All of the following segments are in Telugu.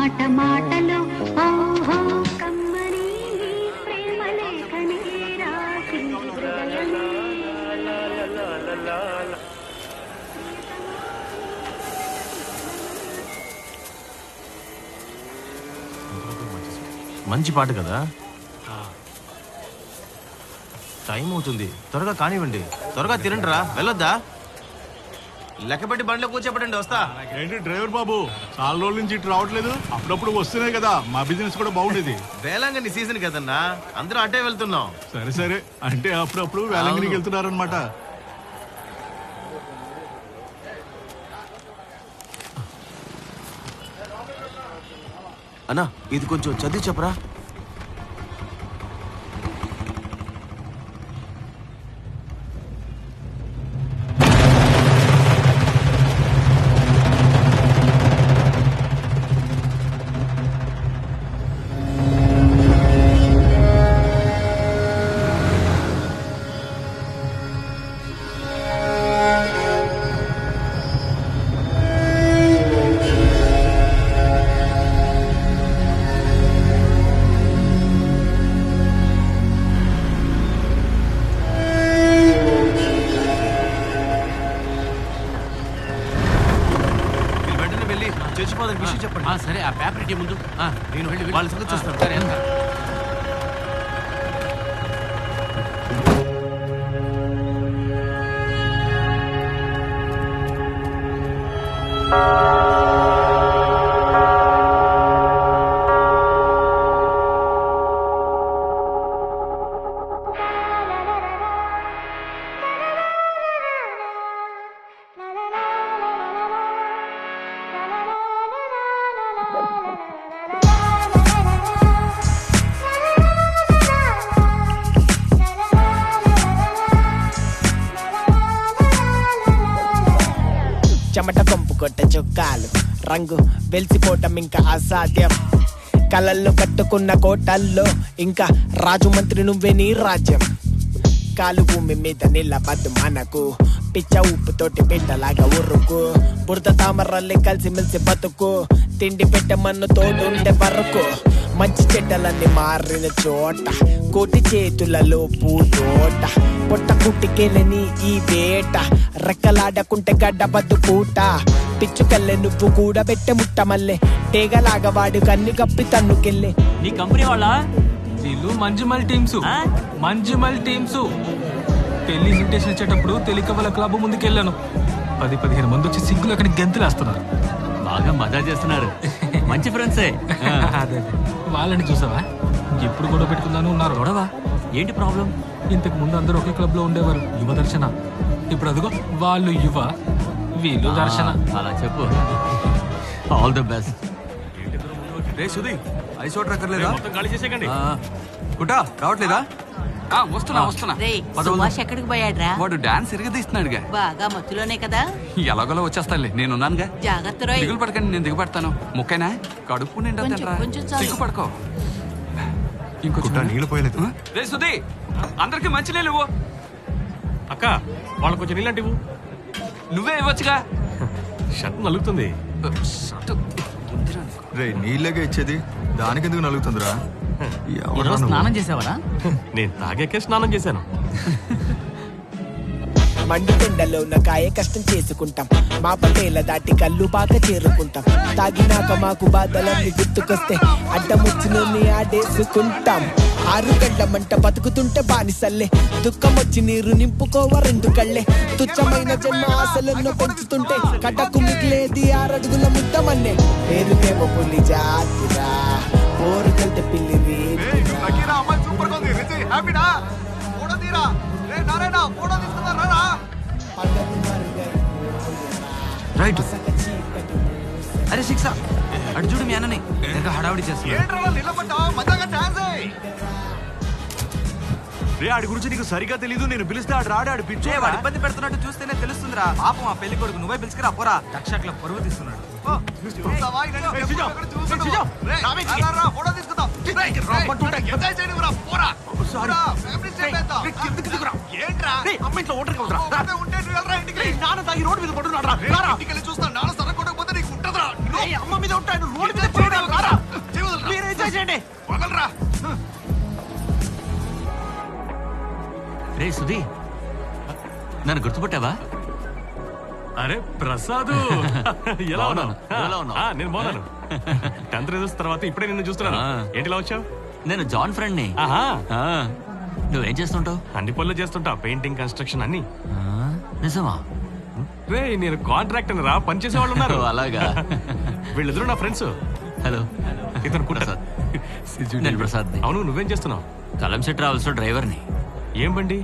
మాట మాటలో ఓహో కమ్మని ప్రేమ లేఖనే రాసి మంచి పాట కదా. టైం అవుతుంది, త్వరగా కానివ్వండి. త్వరగా తినండిరా, వెళ్ళొద్దా? లెక్కపెట్టి బండిలో కూర్చోబెట్టండి, వస్తా. ఏంటి డ్రైవర్ బాబు, చాలా రోజుల నుంచి ఇటు రావట్లేదు? అప్పుడప్పుడు వస్తున్నాయి కదా, మా బిజినెస్ కూడా బాగుండేది. వేలంగిని సీజన్ కదన్నా, అందరూ అటే వెళ్తున్నాం. సరే సరే, అంటే అప్పుడప్పుడు వేలంగిరికి వెళ్తున్నారనమాట. అన్నా, ఇది కొంచెం చదివి చెప్పరా. విషయం చెప్పండి. సరే, ఆ పేపర్ ఇటీ ముందు. నేను వాళ్ళ సంగతి చూస్తాను. సరే. చెమట కొంపు కొట్ట చొక్కాలు రంగు వెలిసిపోవటం ఇంకా అసాధ్యం. కలల్లో కట్టుకున్న కోటల్లో ఇంకా రాజు మంత్రి నువ్వే నీ రాజ్యం. కాలు భూమి మీద నిలబద్దు మనకు, పిచ్చ ఉప్పుతోటి బిడ్డలాగా ఉరుకు. బురద తామరల్లి కలిసి మెలిసి బతుకు, తిండి పెట్టమన్ను తోడుండే వరకు. మంచి చెడ్డలన్నీ మారిన చోట, కోటి చేతులలో పూతోట. పొట్ట కుట్టికెళ్ళని ఈ వేట, రెక్కలాడకుంటే గడ్డబద్దు పూట. పిచ్చుకల్లె నువ్వు కూడా పెట్టె ముట్ట మల్లె, టేగలాగా వాడు కన్ను కప్పి తన్నుకెళ్ళే. నీ కంపెనీ వాళ్ళ వీళ్ళు మంజుమల్ టీమ్స్. పెళ్లి ఇన్విటేషన్ ఇచ్చేటప్పుడు తెలికవల క్లబ్ ముందుకెళ్ళాను. 10-15 మంది వచ్చి సిగ్గులు అక్కడి గెంతులేస్తున్నారు. బాగా మజా చేస్తున్నారు. మంచి ఫ్రెండ్సే. అదే వాళ్ళని చూసావా, ఎప్పుడు గొడవ పెట్టుకుందాను ఉన్నారు. గొడవ ఏంటి ప్రాబ్లం? ఇంతకు ముందు అందరూ ఒకే క్లబ్ లో ఉండేవారు, యువ దర్శన. ఇప్పుడు అదిగో వాళ్ళు యువ, వీళ్ళు దర్శన. అలా చెప్పు. All the best. Ray Sudhi, ice water అక్కర్లేదా? మొత్తం ఖాళీ చేసేయండి. కుటా రావట్లేదా? వస్తున్నా. సుభాష్ ఎక్కడికి పోయాడ్రా? వాడు డాన్స్ ఇరగదీస్తున్నాడుగా. బాగా మత్తులోనే కదా. ఎలాగోలా వచ్చేస్తానులే, నేనున్నానుగా. జాగ్రత్త రోయ్. దిగులు పడకండి, నేను దిగుపడతాను. ముక్కైనా కడుపు నిండా కొంచెం చాలు. దిగు పడుకో. ఇంకొక నీళ్ళు పోయలేదు. రే సుధీ, అందరికి మంచి నీళ్ళు ఇవ్వు. అక్క, వాళ్ళకి కొంచెం నీళ్ళంటే ఇవ్వు. నువ్వే ఇవ్వచ్చుగా. షర్ట్ నలుగుతుంది. రే, నీళ్ళగా ఇచ్చేది, దానికెందుకు నలుగుతుందిరా? స్నానం చేసావరా? నేను తాగాకే స్నానం చేశాను. మండుకొండలో ఉన్న కాయ కష్టం చేసుకుంటాం, మా పటేల దాటి కళ్ళు బాగా చేరుకుంటాం. తాగినాక మాకు బాధలన్నీ గుర్తుకొస్తే అడ్డమొచ్చినోని ఆడేసుకుంటాం. 6 గంటల మంట బతుకుతుంటే బానిసల్లే, దుఃఖం వచ్చి నీరు నింపుకోవ 2 కళ్ళే. తుచ్చమైన జన్మ ఆశలను పెంచుతుంటే కటకు మిగిలేది 6 అడుగుల ముద్దమన్నే. పేరుకేమో పులి జాతిరా, పోరు కలితే పిల్లి రైట్. అరే శిక్ష, అటు చూడు మీ అన్నని హడావిడి చేస్తున్నా. రే, ఆడి గురించి నీకు సరిగా తెలీదు. నేను పిలిస్తే ఆడు రాడు, ఆడు పిచ్చే. వాడు ఇబ్బంది పెడుతున్నట్టు చూస్తేనే తెలుస్తుందిరా. పాపం ఆ పెళ్లి కొడుకు, నువ్వే పిలుచుకురా పోరా. రక్షకుల పరువు తీస్తున్నాడు. నాన్న తాగి రోడ్డు మీద పడున్నాడు. చూస్తాను, నాన్న సరకొట్టకపోతే నీకు ఉంటుందిరా. అమ్మ మీద ఉంటాడు, రోడ్డు మీద సుధీ, నన్ను గుర్తుపట్టావా? అరే ప్రసాదు, ఎలా ఉన్నావు? ఎలా ఉన్నావు? నేను బాగున్నాను. 10th రిజల్ట్స్ తర్వాత ఇప్పుడే నిన్ను చూస్తున్నాను. ఏంటిలా వచ్చావు? నేను జాన్ ఫ్రెండ్ ని. నువ్వేం చేస్తుంటావు? అన్ని పనులు చేస్తుంటా, పెయింటింగ్, కన్స్ట్రక్షన్ అన్ని. నిజమా? రే నేను కాంట్రాక్టర్ రా, పనిచేసే వాళ్ళు ఉన్నారు. అలాగా? వీళ్ళిద్దరు నా ఫ్రెండ్స్. హలో, ఇతను ప్రసాద్. నేను ప్రసాద్. అవును, నువ్వేం చేస్తున్నావు? కలంసే ట్రావెల్స్ లో డ్రైవర్ని. ఏం బండి?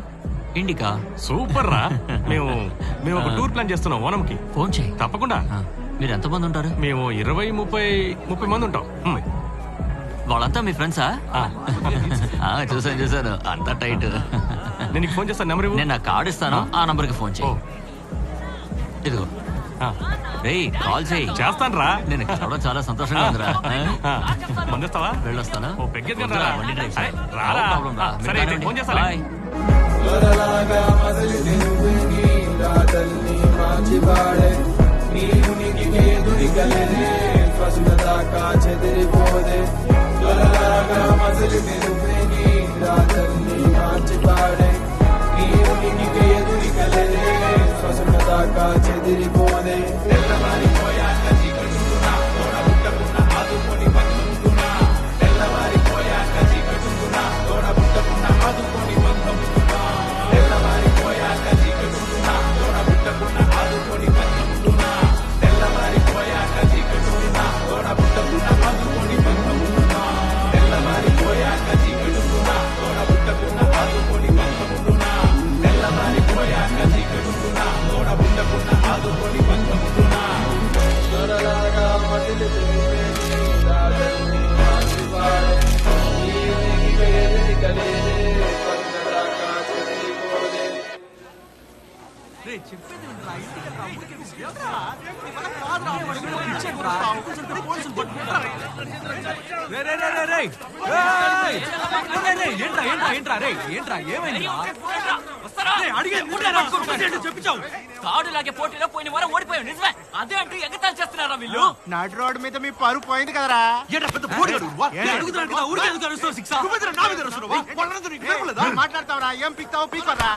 ఇండికా. సూపర్ రా. మేము ఒక టూర్ ప్లాన్ చేస్తున్నాం ఓనంకి. ఫోన్ చేయి. తప్పకుండా. మీరు ఎంతమంది ఉంటారు? మేము 20-30 మంది ఉంటాం. వాళ్ళంతా మీ ఫ్రెండ్సా? చూసాను అంతా టైట్. నేను నీకు ఫోన్ చేస్తాను, నెంబర్ ఇవ్వు. నేను నా కార్డు ఇస్తాను, ఆ నంబర్కి ఫోన్ చేయి. ఇదిగో రేయ్, కాల్ చేయి. చేస్తాను రా. నేను చూడడం చాలా సంతోషంగా ఉందిరా. మందిస్తావా? వెళ్ళొస్తాను. బండి డ్రైవ్. బాయ్. తాడులాగే పోటీలో పోయిన వారం ఓడిపోయావు, నిజమే? అదే అంటూ ఎగతాలు చేస్తున్నారా వీళ్ళు? నాటి రోడ్డు మీద మీ పరువు పోయింది కదరా. మాట్లాడతావరా? ఏం పిక్తావు పీకరా?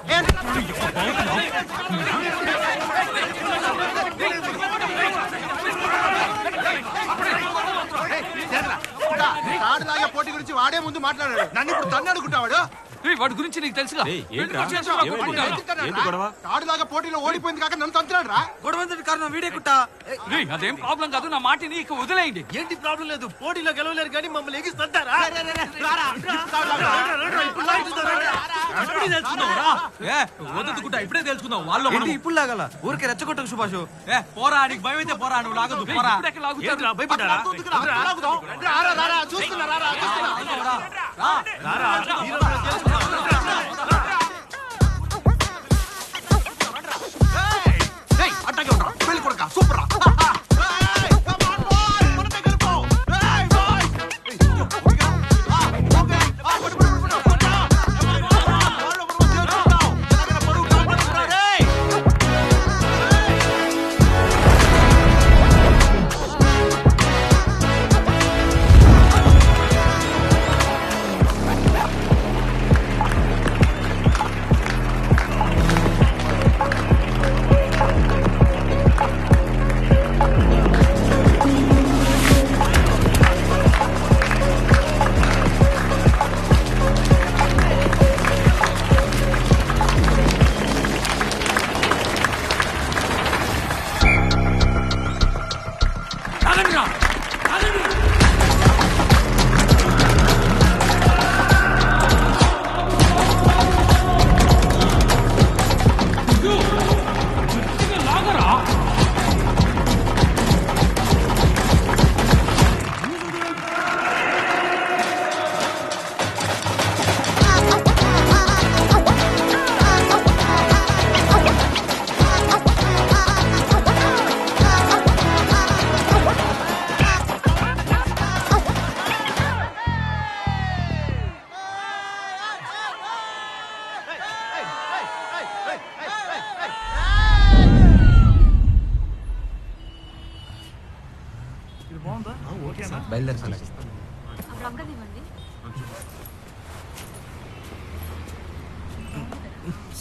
తాడులాగే పోటీ గురించి వాడే ముందు మాట్లాడాడు. నన్ను ఇప్పుడు తన్ను అడుగుతావాడు. వాడి గురించి నీకు తెలుసుగా? తాడులాగా పోటీలో ఓడిపోయింది కాక నన్ను తంతున్నాడు రా. గొడవ కారణం వీడే కుట్టా. అదేం ప్రాబ్లం కాదు, నా మాటిని ఇక వదిలేయండి. ఏంటి ప్రాబ్లం లేదు, పోటీలో గెలవలేరు కానీ మమ్మల్ని ఎగిస్తారా? వదుకుంటా, ఇప్పుడే తెలుసుకుందాం. వాళ్ళు ఇప్పుడు లాగాల ఊరికే రెచ్చగొట్టకు సుభాష్. పోరా, నీకు భయం అయితే పోరా, నువ్వు లాగదు. పోరా, భయపడ్డా? అట్టగే ఉంటా పెళ్లి కొడుక సూపర్ రా.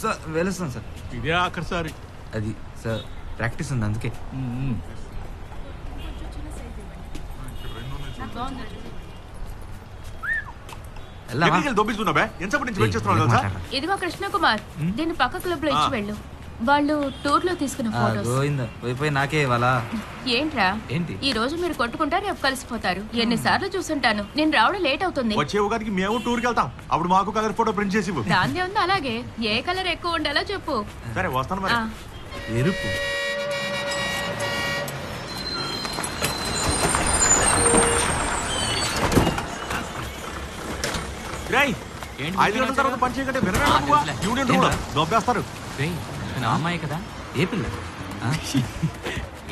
సార్ వెళ్ళొస్తాను సార్. ఇదే ఆఖరిసారి. అది సార్ ప్రాక్టీస్ ఉంది అందుకే. దొబ్బించుకున్నావే ఎంతసేపటి నుంచి వెయిట్ చేస్తున్నావు తెలుసా? ఇదిగో కృష్ణకుమార్, దీన్ని పక్క క్లబ్ లో ఇచ్చి వెళ్ళు. వాళ్ళు టూర్ లో తీసుకున్న ఫోటోస్. గోవింద పోయిపోయి నాకే ఇవ్వాలా? ఏంట్రా ఏంటి? ఈ రోజు మీరు కొట్టుకుంటారు, రేపు కలిసిపోతారు. ఎన్నిసార్లు చూసుంటాను. నేను రావడం లేట్ అవుతుంది. వచ్చే ఉగాదికి మేము టూర్కి వెళ్తాం, అప్పుడు మాకు కలర్ ఫోటో ప్రింట్ చేసి ఇవ్వు. దాందే ఉంది. అలాగే ఏ కలర్ ఎక్కువ ఉండాలో చెప్పు. సరే వస్తాను మరి. ఎరుపు. ఐదు గంటల తర్వాత పని చేయకంటే యూనియన్ రూల్ దొబ్బేస్తారు. అమ్మాయి కదా ఏ పిల్ల?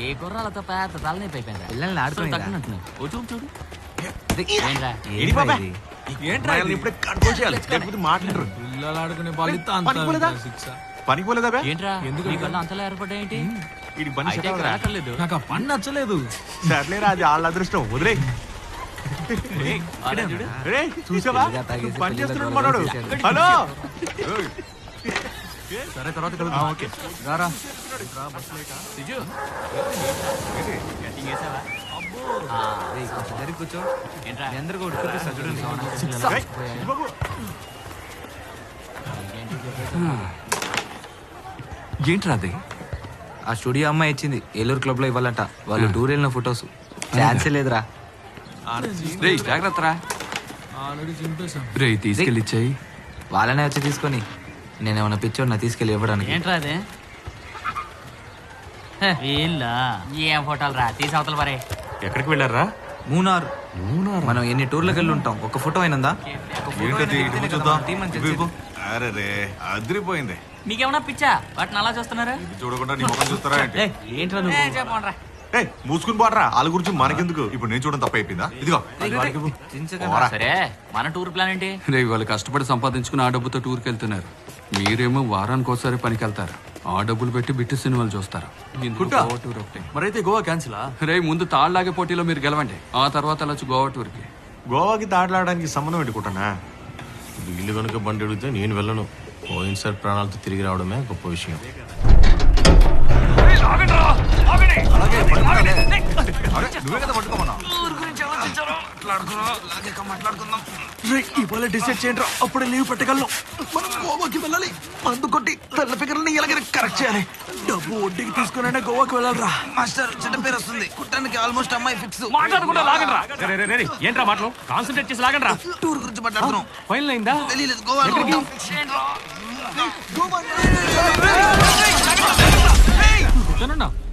ఏ గుర్రాలతో పెద్ద తలనొప్పి అయిపోయింది. పిల్లల్ని ఆడుకుని చూడు చూడు ఇప్పుడే కంట్రోల్ చేయాలి, లేకపోతే మాట్లాడరు. పిల్లలు ఆడుకునే బాల్ ఇస్తా పనికి పోలేదా? ఏంట్రా ఎందుకు అంతలా ఏర్పడ్డాయేంటి? ఇది బండి సెట్ అవ్వదు. నాకు ఆ పని నచ్చలేదు. సర్లేరా, అది వాళ్ళ అదృష్టం, వదిలే. చూసావా పని చేస్తున్నాడు మనోడు. హలో సరే తర్వాత కలుద్దాం. ఓకే రారా. కూర్చో. అందరు కూడా చూపిస్తా చూడండి. ఏంట్రా అది? ఆ స్టూడియో అమ్మాయి ఇచ్చింది, ఏలూరు క్లబ్ లో ఇవ్వాలంట. వాళ్ళు టూర్ వెళ్ళిన ఫొటోస్. ఛాన్సే లేదురా. జాగ్రత్త రా. ఆల్రెడీ చింపేశాం. రే తీసుకెళ్ళి ఇచ్చాయి. వాళ్ళనే వచ్చి తీసుకొని నేనేమన్నా పిచ్చోడినా తీసుకెళ్ళి ఇవ్వడానికి. ఏంట్రా అదే? ఏం ఫోటోలు రా, తీసి అవతల పరే. ఎక్కడికి వెళ్ళారా? మూనార్. మనం ఎన్ని టూర్లకు వెళ్ళి ఉంటాం, ఒక్క ఫోటో అయినందా? అరే అదిరిపోయింది. మీకేమన్నా పిచ్చా? వాటిని అలా చూస్తున్నారా? చూడకుండా నీ ముఖం చూస్తారా? ఏంట్రా చెప్పండి. మూసుకుని పోడరా, వాళ్ళ గురించి మనకెందుకు? ఇప్పుడు నేను చూడడం తప్ప అయిపోయిందా? ఇదిగో సరే, మన టూర్ ప్లాన్ ఏంటి? రే వాళ్ళు కష్టపడి సంపాదించుకుని ఆ డబ్బుతో టూర్కి వెళ్తున్నారు. మీరేమో వారానికి ఒకసారి పనికి వెళ్తారు. ఆ డబ్బులు పెట్టి బిట్టు సినిమాలు చూస్తారు. మరైతే గోవా క్యాన్సిల్. రే ముందు తాళ్ళలాగే పోటీలో మీరు గెలవండి, ఆ తర్వాత వెళ్ళొచ్చు గోవా టూర్కి. గోవాకి తాడలాడడానికి సంబంధం పెట్టుకుంటానా? వీళ్ళు కనుక బండి అడిగితే నేను వెళ్ళను. పోయినసారి ప్రాణాలతో తిరిగి రావడమే గొప్ప విషయం. నువ్వే కదా పట్టుకోమన్నా. ఇవాళ డిసైడ్ చేయండి, అప్పుడే లీవ్ పెట్టగలను. మనం గోవాకి వెళ్ళాలి. అందుకొట్టి తెల్ల ఫిగర్ని ఎలాగైనా కరెక్ట్ చేయాలి. డబ్బు వడ్డీకి తీసుకునే గోవాకి వెళ్ళాలరా. మాస్టర్ చెడ్డ పేరు వస్తుంది, కుట్టానికి ఆల్మోస్ట్ అమ్మాయి ఫిక్స్. మాట్లాడకుండా లాగండ్రా. ఏంట్రా మాటలు? కాన్సన్ట్రేట్ చేసి లాగండ్రా. టూర్ గురించి మాట్లాడుతున్నాం. ఫైనల్ అయిందా? తెలియలేదు. గోవా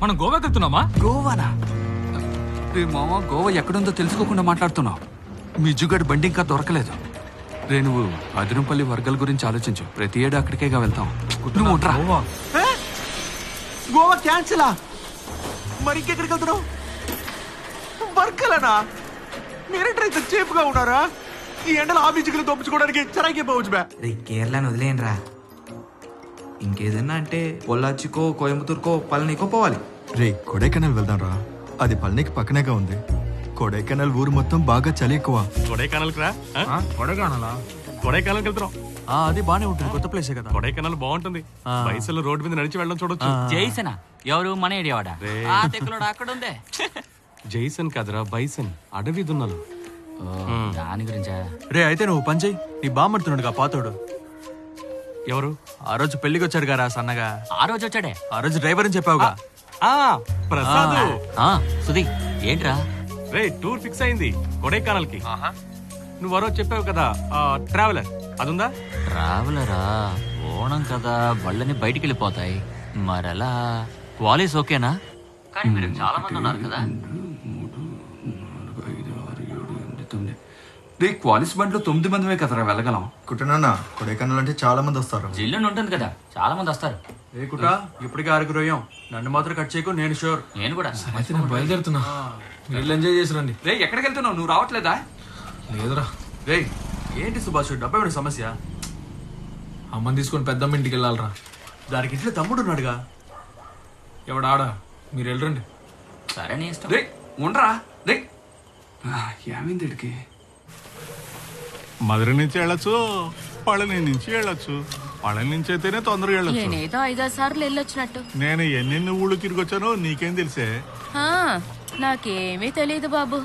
మనం గోవాకి వెళ్తున్నామా? గోవానా? రే మామ, గోవా ఎక్కడుందో తెలుసుకోకుండా మాట్లాడుతున్నావు. మీ జుగడ్ బండి ఇంకా దొరకలేదు. రే నువ్వు అదిరంపల్లి వర్గాల గురించి ఆలోచించు. ప్రతి ఏడు అక్కడికేగా వెళ్తాం. నువ్వు ఉంటా. గోవా క్యాన్సిలా? మరి ఇంకెక్కడికి వెళ్తున్నావు? వర్కలనా? మీరేంటే ఇంత చేపుగా ఉన్నారా? ఈ ఎండలు ఆఫీసులు దొప్పించుకోవడానికి చరాకే పోవచ్చు బే. కేరళని వదిలేయండి రా. ఇంకేదన్నా అంటే పొల్లాచికో, కోయంబత్తూర్కో, పళనికో పోవాలి. రే కొడైకెనాల్ వెళ్దాం రా. అది పళనికి పక్కనేగా ఉంది. కొడైకెనాల్ ఊరు మొత్తం బాగా చలి ఎక్కువ. కొడైకెనాల్ రా. కొడైకెనాలా? కొడైకెనాల్ వెళ్తున్నాం. అది బానే ఉంటుంది, కొత్త ప్లేసే కదా. కొడైకెనాల్ బాగుంటుంది. బైసలు రోడ్డు మీద నడిచి వెళ్ళడం చూడొచ్చు. జైసనా? ఎవరు? మన ఏడియావాడా? ఆ తెక్కులోడు అక్కడ ఉందే. జైసన్ కదరా, బైసన్ అడవి దున్నలు. దాని గురించా? రే అయితే నువ్వు పని చెయ్యి. నీ బామ్మడుతున్నాడుగా పాతోడు. ఎవరు? ఆ రోజు పెళ్లికి వచ్చాడు కదా సన్నగా. ఆ రోజు వచ్చాడే. ఆ రోజు డ్రైవర్ అని చెప్పావుగా. ప్రసాద్. సుధీ ఏంట్రా? రే టూర్ ఫిక్స్ అయింది కొడైకెనాల్ కి. నువ్వు ఆ రోజు చెప్పావు కదా ట్రావెలర్, అదుందా? ట్రావెలరా? ఓణం కదా, బళ్ళని బయటికి వెళ్ళిపోతాయి. మరలా క్వాలిస్ ఓకేనా? కానీ మీరు చాలా మంది ఉన్నారు కదా. రే క్వాలిస్ బండ్లో 9 మందిమే కదరా వెళ్ళగలం. కుట్టనన్నా కొడైకెనాల్ అంటే చాలా మంది వస్తారు. జిల్లు ఉంటుంది కదా, చాలా మంది వస్తారు. ఏ కుటా, ఇప్పటికే 6 అయ్యాం. నన్ను మాత్రం కట్ చేయకు, నేను షూర్. నేను కూడా. అయితే నేను బయలుదేరుతున్నా. మీరు ఎంజాయ్ చేసిరండి. రే ఎక్కడికి వెళ్తున్నావు? నువ్వు రావట్లేదా? లేదురా. రే ఏంటి సుభాష్, డబ్బా ఏమిటి సమస్య? అమ్మని తీసుకొని పెద్దమ్మ ఇంటికి వెళ్ళాలరా. దానికి ఇంట్లో తమ్ముడు ఉన్నాడుగా. ఎవడాడా? మీరు వెళ్ళరండి. సరే నీ ఇష్టం. రే ఉండరా. రే ఏమైంది ఇడికి? మధుర నుంచి వెళ్ళొచ్చు, పళని నుంచి వెళ్ళొచ్చు. పళని నుంచి అయితేనే తొందరగా వెళ్ళొచ్చు. నేనేదో 5-6 సార్లు వెళ్ళొచ్చినట్టు. నేను ఎన్నెన్ని ఊళ్ళు తిరిగొచ్చానో నీకేం తెలిసే? ఆ, నాకేమీ తెలియదు బాబు.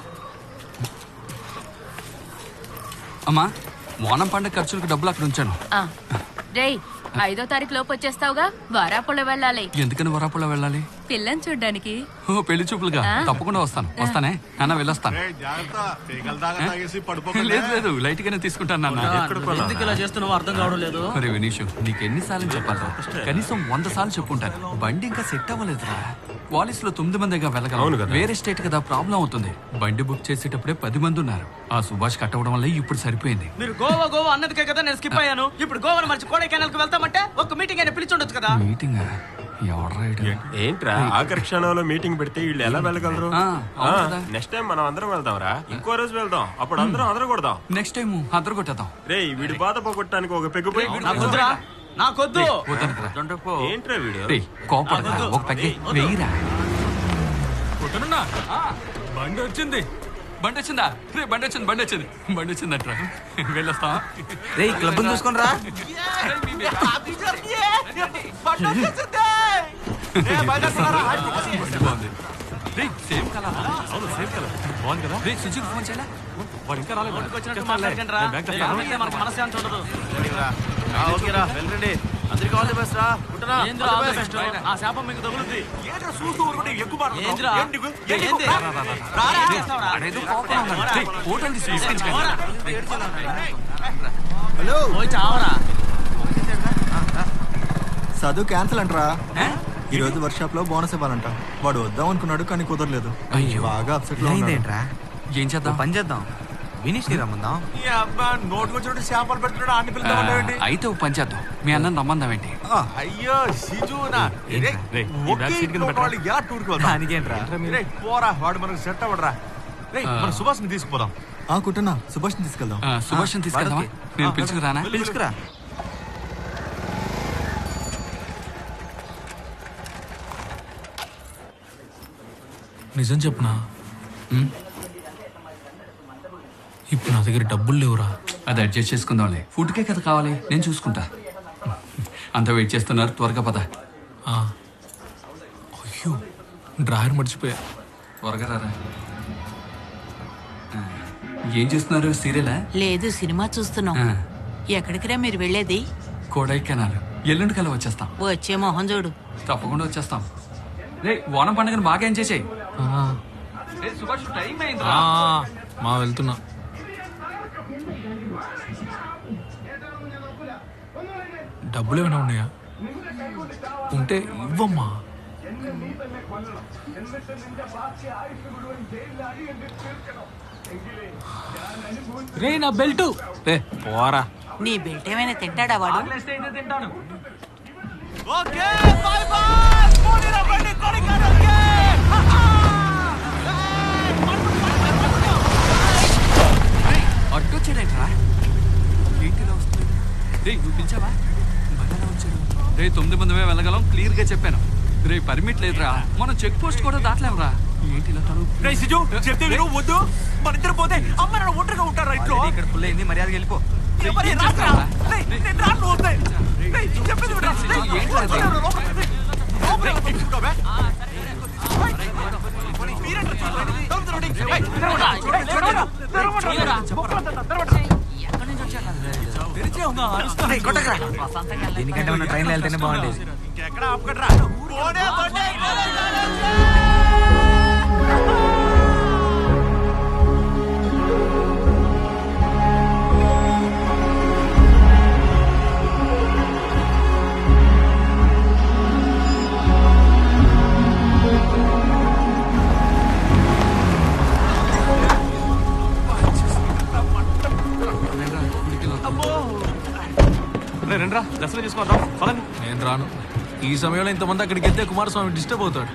అమ్మా, ఓనం పండుగ ఖర్చులకు డబ్బులు అక్కడ ఉంచాను. రేయ్, 5వ తారీఖు లోపు వచ్చేస్తావుగా? వారాపుల వెళ్ళాలి. ఎందుకని వరాపులో వెళ్ళాలి? పిల్లని చూడ్డానికి. ఓ, పెళ్లి చూపులుగా? తప్పకుండా వస్తానే. నాన్న వెళ్ళొస్తాను. లేదు లేదు, లైట్ గానే తీసుకుంటాను నాన్న. ఎందుకు ఇలా చేస్తున్నావో అర్థం కావడం లేదు. మరి వినీషు, నీకు ఎన్నిసార్లు చెప్పాలి? కనీసం 100 సార్లు చెప్పుంటాను. బండి ఇంకా సెట్ అవ్వలేదురా. వాలిస్ లో 9 మందిగా వెళ్ళగలం. వేరే స్టేట్ కదా, ప్రాబ్లం అవుతుంది. బండి బుక్ చేసేటప్పుడే 10 మంది ఉన్నారు. ఆ సుభాష్ కట్టవడం వల్ల ఇప్పుడు సరిపోయింది. మీరు గోవా అన్నదికే కదా నేను స్కిప్ అయ్యాను. ఇప్పుడు గోవాను మర్చి కొడైకెనాల్ కి వెళ్తామంటే ఒక మీటింగ్ అయినా పిలిచుండొచ్చు కదా. మీటింగ్ ఏంట్రా ఆఖరి క్షణంలో మీటింగ్ పెడితే వీళ్ళు ఎలా వెళ్ళగలరు? నెక్స్ట్ టైం మనం అందరం వెళ్దాంరా. ఇంకో రోజు వెళ్దాం, అప్పుడు అందరం అదరగొడదాం. Next time అదరగొట్టేద్దాం. రే, వీడి బాధ పోగొట్టడానికి ఒక పెగ్గుపోయి నాకొద్దు. ఏంట్రా వీడు? కోపడతా, ఒక పెగ్గు వెయ్యిరా. బండి వచ్చింది. బండి వచ్చిందా? రే, బండి వచ్చిందట్రా. వెళ్ళొస్తా. రే, క్లబ్ చూసుకొని రా. Same colour. బాగుంది కదా? రే, సుజీకి ఫోన్ చేయలే? వాడు ఇంకా రాలేదు. మనశ్శాంతి ఉండదు. ఓకేరా, వెళ్ళండి. అందరికీ ఆల్ ది బెస్ట్ రా. కుట్టనా? ఆ శాపం మీకు తగులుద్ది. హలో, చావరా. చదువు క్యాన్సిల్ అంటరా. ఈ రోజు వర్క్ షాప్ లో బోనస్ ఇవ్వాలంట. వాడు వద్దాం అనుకున్నాడు కానీ కుదరలేదు. బాగా అప్సెట్ లో ఏంట్రా? ఏం చేద్దాం? పని చేద్దాం, వినీష్ ని రమ్మందాం. చేపలు పెడుతున్నాడు. ఆంటీ పిలుద్దామంటే అయితే ఓ పని చేద్దాం, మీ అన్నని రమ్మందామేంటి? అయ్యో సిజునా, ఎలా టూర్కి పోరా, వాడు మనకు సెట్ అవ్వడరా. మన సుభాష్ ని తీసుకుపోదాం. కుట్టనా, సుభాష్ ని తీసుకెళ్దాం. సుభాష్ ని తీసుకెళ్దామా? నేను పిలుచుకురా. నిజం చెప్పనా, ఇప్పుడు నా దగ్గర డబ్బులు లేవురా. అది అడ్జస్ట్ చేసుకుందాంలే. ఫుడ్కే కదా కావాలి, నేను చూసుకుంటా. అంత వెయిట్ చేస్తున్నారు, త్వరగా పద. అయ్యో, డ్రాయర్ మర్చిపోయా. త్వరగా రారా. ఏం చూస్తున్నారు? సీరియలా? లేదు, సినిమా చూస్తున్నాం. ఎక్కడికిరా మీరు వెళ్ళేది? కొడైకెనాల్. ఎల్లుండి కల్లా వచ్చేస్తాం. వచ్చే మొహం చూడు. తప్పకుండా వచ్చేస్తాం. రే, ఓనం పండుగను బాగా ఎంజాయ్ చేయి. మా వెళ్తున్నా. డబ్బులు ఏమైనా ఉన్నాయా? ఉంటే ఇవ్వమ్మా. రే, నా బెల్టు. రే పోరా. నీ బెల్ట్ ఏమైనా తింటాడా వాడు? తింటాను. అడ్డొచ్చాడేంట్రా? ఏంటిలా వస్తుంది? రే, నువ్వు పిలిచావా? మళ్ళా వచ్చాడు. రే, 9 మందిమే వెళ్ళగలం, క్లియర్ గా చెప్పాను. రే, పర్మిట్ లేదురా. మనం చెక్ పోస్ట్ కూడా దాటలేమురా. ఏంటిలా తను? చెప్తే విను, వద్దు. మన ఇద్దరు పోతే అమ్మ నాన్న ఒంటరిగా ఉంటారా ఇంట్లో? ఇక్కడ ఫుల్ అయింది, మర్యాదగా వెళ్ళిపో. దీనికంటే మన ట్రైన్లో వెళ్తేనే బాగుండేది. రండిరా, దర్శనం చేసుకోవద్దాం. నేను రాను. ఈ సమయంలో ఇంతమంది అక్కడికి వెళ్తే కుమారస్వామి డిస్టర్బ్ అవుతాడు.